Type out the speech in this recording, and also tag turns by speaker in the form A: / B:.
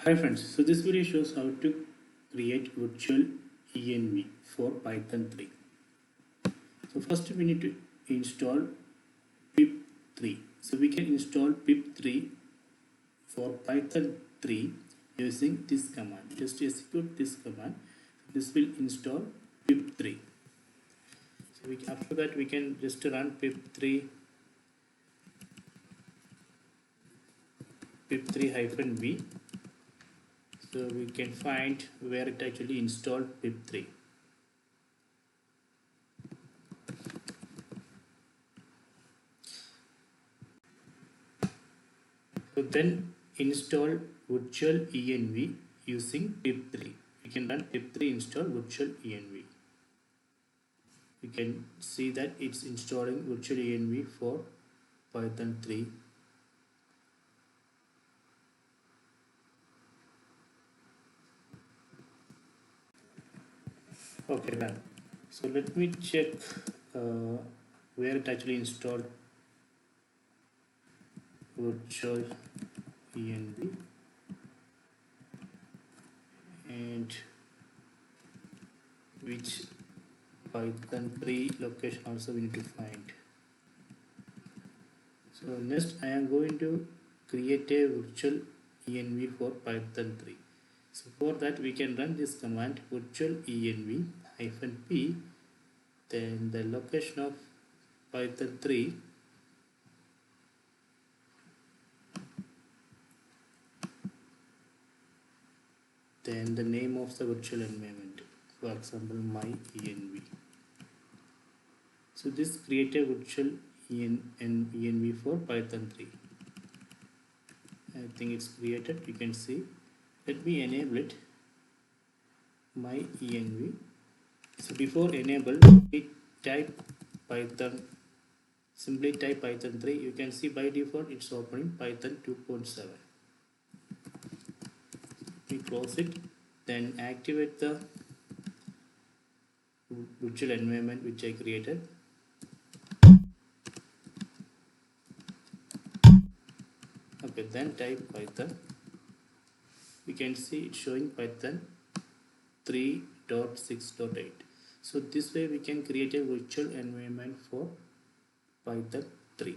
A: Hi friends, so this video shows how to create virtual env for Python 3. So first we need to install pip3. So we can install pip3 for Python 3 using this command. Just execute this command. This will install pip3. So after that we can just run pip3 -v. So we can find where it actually installed pip3. So then install virtualenv using pip3. We can run pip3 install virtualenv. You can see that it's installing virtualenv for Python 3. Okay, done. So let me check where it actually installed virtualenv and which Python 3 location also we need to find. So next I am going to create a virtual env for Python 3. So for that we can run this command virtualenv -p, then the location of Python 3, then the name of the virtual environment, for example my env. So this create a virtual env for Python 3. I think it's created, you can see. Let me enable it, my env. So before enable, we type Python, simply type Python 3. You can see by default it's opening Python 2.7. We close it, then activate the virtual environment which I created. Okay, then type Python. We can see it's showing Python 3.6.8. So this way we can create a virtual environment for Python 3.